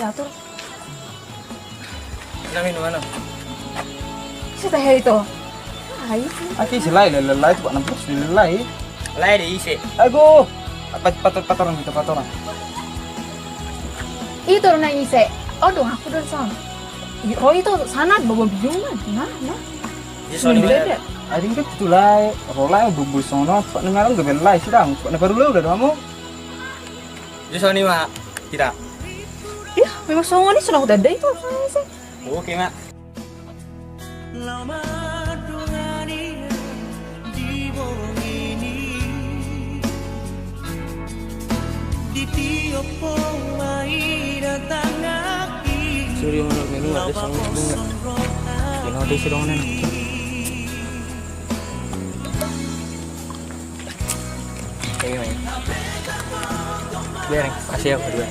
diatur. Namin mana? Si teh itu. Ay, Aki silai lelai tu nak bos lelai. Lai di isi. Ago. Patoran kita patoran. itu na ise. Aduh, aku udah son. Oh itu sangat bawa bingungan. Nah. Di sini mana? Ading ke tulai rolai bubul sono pak nengarang gebelai sidang. Pak baru lu udah kamu. Di sini mah tidak. Ya, memang semua ini sudah udah ada itu saya sih. Oke mak. Suri mana menu ada sama bunga. Kena ada sirongan. Kayak main. Biar kasih aku dua.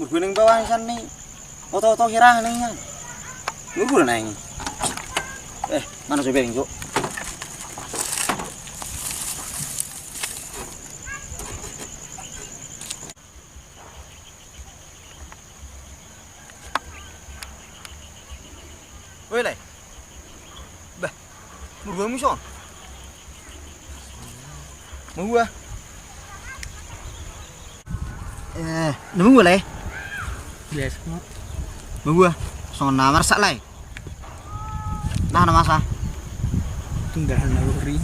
Gunung bawah sana nih. Oto-oto hirah nih ya. Nunggu na ini. Mana si Bering, Cuk? Woi, Lai. Bah. Murgua muson. Murgua. Nemu Lai. Biasa mak. Murgua. Sona marsak Lai. Nah, nama masa. Tunggahan naluri.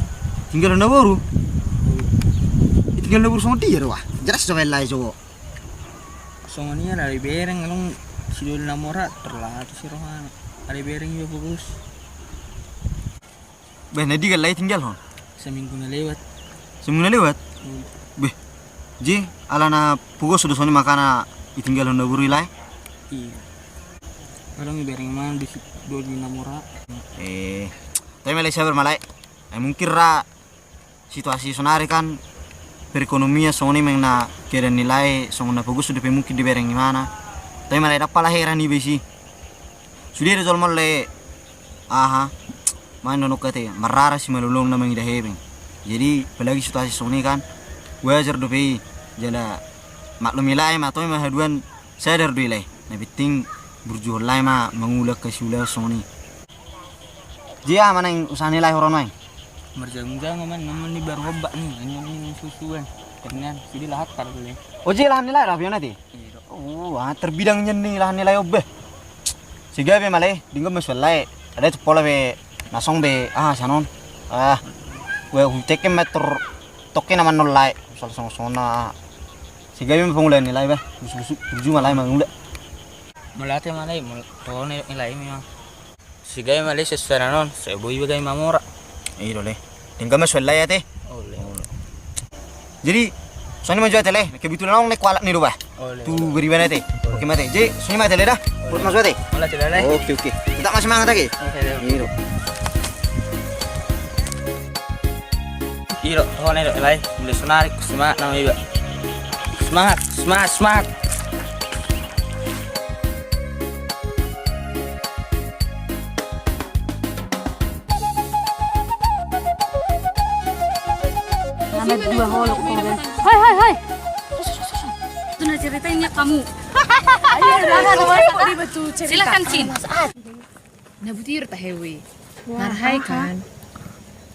Tinggal na baru. Tinggal na baru sama dia wah. Jelas coba Lai coba. Soalnya dari bereng ngelong sidul namora terlalu si Rohan. Ada bereng juga bagus. Beh, nadi kan Lai tinggal hon. Seminggu na lewat. Semua lewat. Beh, ji alana pukul sudah soni makana itinggal na baru Lai. Iya. Kalau bereng mana di sidul namora. Tapi Malaysia bermalai. Mungkin ra situasi sonari kan perekonomian soni mengna kira nilai songna bagus sudah mungkin di bereng mana. Tapi Malai dapat lah heran nih besi. Sudah ada jual le. Aha. Main nonok kate marara si malulong na mangida hebeng. Jadi apalagi situasi soni kan wajar do pe jala maklum nilai ma toy mahaduan sadar do ilai. Na biting burjuh lai ma mangulak ke sula soni. Dia mana yang usaha nilai horon main? Merjang-jang naman ni baru obat nih, anyong susuan. Karena sidi lahat para boleh. Oje lahan nilai rapion nanti. Terbidang nih lahan nilai obeh. Siga be malai, dinggo mesulai. Ada pola be nasong be sanon. We teke meter toke naman nolai. Sol sona. Siga be pengulai nilai be. Busuk tuju malai mangula. Malate malai, tolong nilai memang. Sigay malay sa non, sa boy bagay mamura. Dole. Tinggal mesulai ya teh. Oleh. Jadi soalnya maju tele, kebetulan orang naik kualat nih rubah. Oleh. Tu beri mana teh? Oke mate. Jadi soalnya mati tele dah. Buat masuk teh. Malah tidak leh. Oke. Kita masih semangat lagi. Iro. Iro, tolong nih lay. Mulai senarik, semangat nama iba. Semangat. Ada dua holok kemudian. Hai. ceritanya kamu. Silakan Cin. Nabutir tahewe. Narhai kan.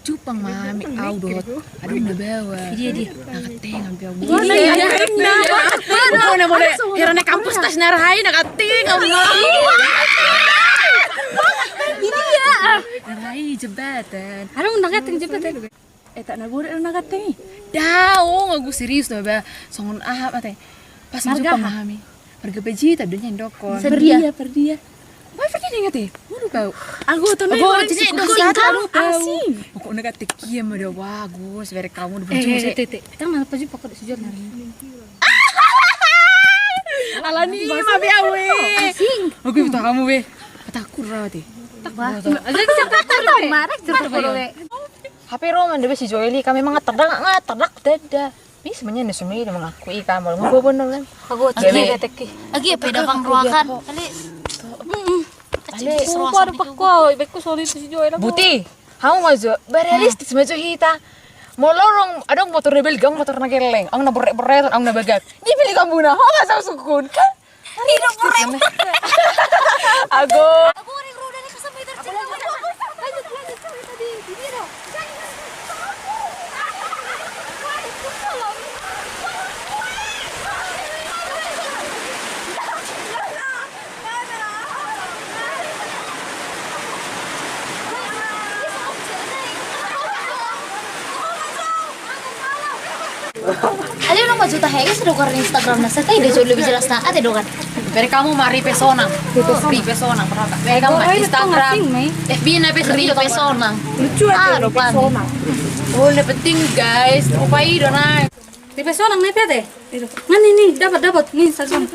Cupang mami audot. Aduh na bawa. Dia. Nakateng ang biyaw. Mana boleh. Herane kampus tas narhai nakating ang Narhai jebatan. Anong nakating jebatan? Tak nabure nakating. Dao ngagu serius na ba. Songon ahap ate. Pas cupang mami. Marga pejita doon yan dokon. Perdia. Why pergi dia ngati? Mulu kau. Aku tuh nih. Jadi Kamu asing. Pokok nak tekiam ada bagus. Vere kamu udah Tete. Kita mana pasti pokok sejauh nari. Alani mabe awe. Aku itu kamu be. Takut rawati. HP Roman deh si Joeli kami memang terdak dada. Ini sebenarnya nih semua dia mengakui kamu mau gue bener kan? Aku Lagi apa pedang ruakan. Ale, ada pakko, ibekku solid si Joeli. Buti, kamu maju, berealistis maju hita. Mau lorong, ada motor rebel gang motor nageleng, ang naberek, ang nabagak. Di pilih kamu nah, nggak sama sukun kan? Hidup berek. Aku orang roda nih kesampai tercela. Lanjut tadi, bibiro. Ada orang maju tah hege sudah keluar Instagram nasa teh dia jauh lebih jelas nah ada dokan. Vere kamu mari pesona. Pesona berapa? Vere kamu Instagram. FB na pesona. Lucu Ah, pesona. Oh, ini penting guys. Rupai dona. Di pesona nih teh. Ngan ini dapat nih Instagram.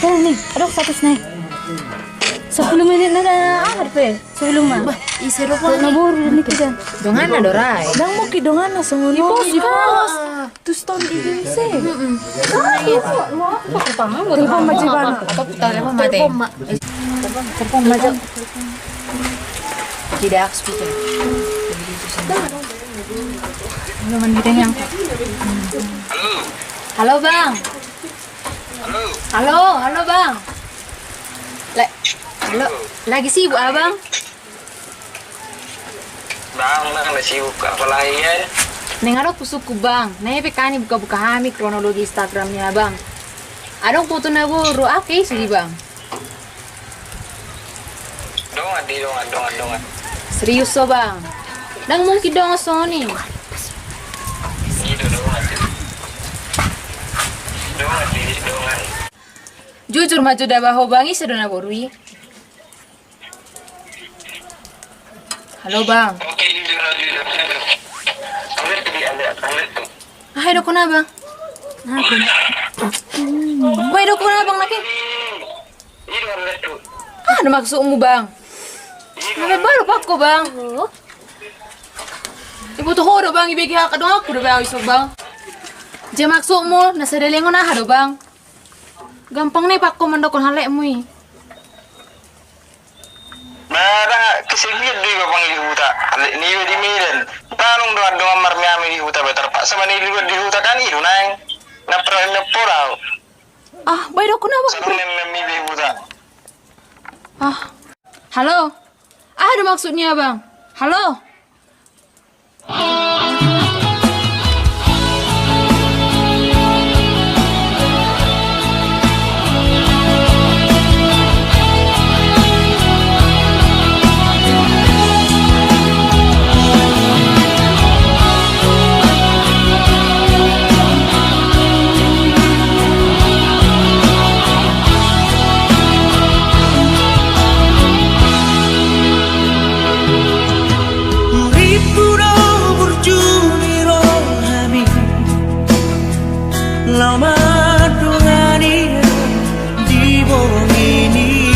Tolong nih, aduh status nih. 10 menit na ahar pe. Sebelum mah. Isero pa. Naburu nih kita. Dongan na doray. Dang mo ki dongana sungun. Ipos. Terus tahun ini sih. Telepon majiban. Telepon mati. Telepon majak. Tidak speaker. Naman kita yang. Halo bang. Halo bang. Halo, lagi sibuk abang? Bang, nang sibuk apa lagi ya? Neng ada pusuku bang, neng pekani buka-buka hami kronologi Instagramnya bang. Ada foto naburu, oke sih bang. Dongan. Serius so bang? Nang mungkin dong Sony. Gitu dongan. Jujur maju dah baho bangi sudah naburui. Halo bang. Oke, jujur. Ah, do kuna bang? Wah, do kuna bang laki? Ah, ada maksudmu bang? Nabe baru pakko bang. Ibu tuh hodo bang, ibegi haka dong aku udah bawa isok bang. Jam maksudmu, nasa delengon ah do bang. Gampang nih pakko mendokon halekmu. Nara kesingkir di bapang huta. Ni di Medan. Tanong doang marmiami di huta betar pak sama ni di huta kan itu nang. Na porau. Ah, baik do kuna bang. Sarang mi di huta. Ah, halo. Ah, ada maksudnya bang. Halo. Lama dungani di bawah ini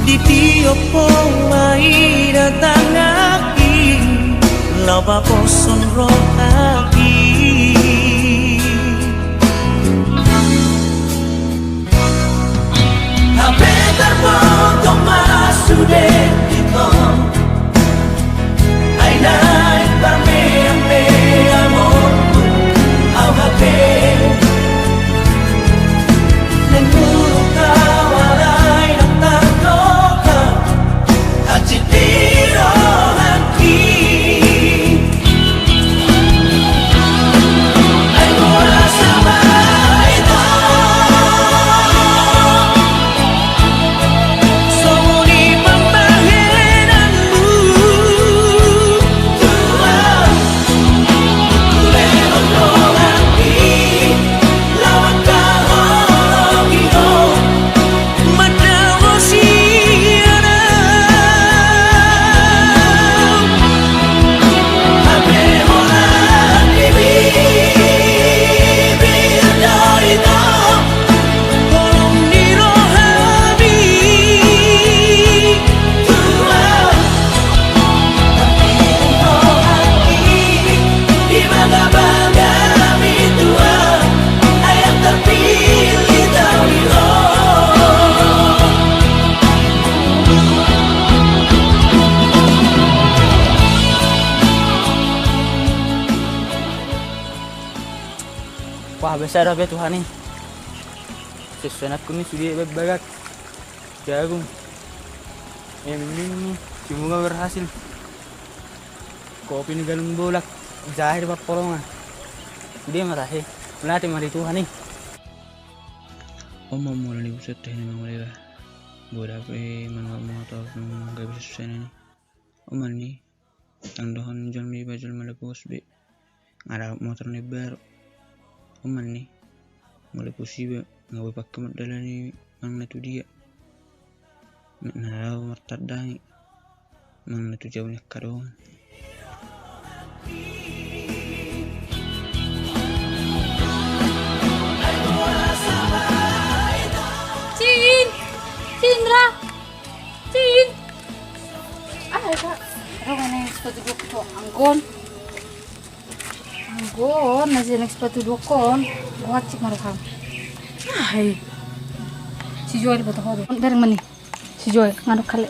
di tiap pomai datang lagi laba bosan roh lagi Ape terbotong masuk deh kita Ay naik parme amor I'll have besar apa Tuhan nih. Sesuatu nih sudah bagak jagung. Ini semoga berhasil. Kopi ini galung bolak zahir berpolongan. Dia marahe. Melatih mari Tuhan nih. Om mau mulai usut teh memang mulai lah. Bodoh apa manual motor nggak bisa susah nih. Om nih. Tangdohan jual mi bajul malepus be. Ada motor nih baru. Om nih. Malepus be nggak boleh pakai modal nih. Mana tu dia. Nah, martat dah. Mana tu jauhnya kadang. Cindra, Cin. Kak. Mana sepatu dua kon, anggon, masih naik sepatu dua kon. Wajib marekam. Hai. Si Joel foto hodo. Dari mana? Si Joel ngaduk kali.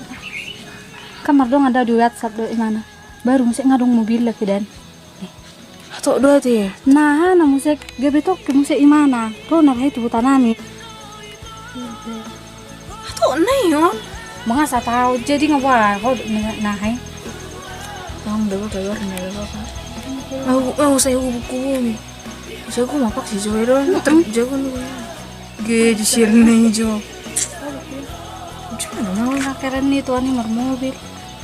Kamar dong ada di WhatsApp do mana? Baru musik ngadung mobil lagi dan. Atau dua tuh. Nah, musik gebetok ke musik imana? Tuh nah itu butanami. Atau nayon. Mengasa tahu jadi ngapa? Kau nah hai. Kamu udah keluar nih aku saya buku. Saya aku mapak si Joy dong. Terjago nih. Ge di sini Jo. Cuma mau nakeren nih tuan nih mobil.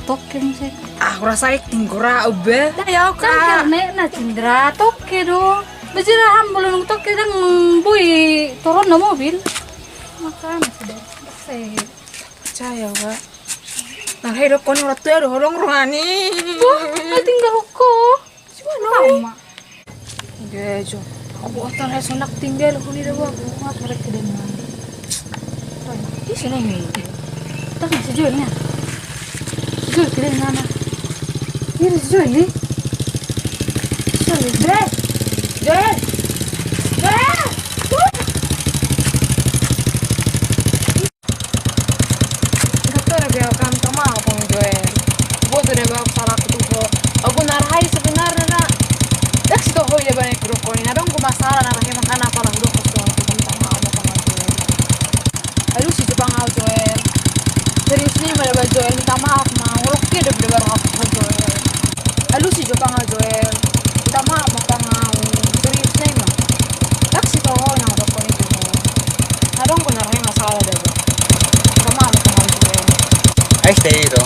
Toke musik. Aku rasa acting kora ube. Dah ya Kak. Na Cindra toke dong. Bejira hambulun toke dang bui turun na mobil. Makan sudah. Saya percaya Kak. Nah, hidup kon urat tuh ada holong rohani. Wah, tinggal kok. Cuma Lama. Gejo. Aku otak saya sonak tinggal aku di dewa. Aku nggak ke mana. Di sini nih. Tapi sejujurnya. Sejujur ke mana? Ini sejujur nih. Sejujur. Joel. Aku narahai sebenarnya nak. Dak situ hoi dia banyak grup kau ni. Nadong ku masalah narahai makan apa lah grup kau aku minta maaf apa Joel. Aduh si Jepang au Joel. Serius nih malah Joel minta maaf mah. Ngolok dia udah berdebar aku Joel. Aduh si Jepang au Joel. Minta maaf apa ngau. Serius nih mah. Dak situ hoi nang grup kau ni Joel. Nadong ku narahai masalah dah. Minta maaf apa Joel. Ahí está,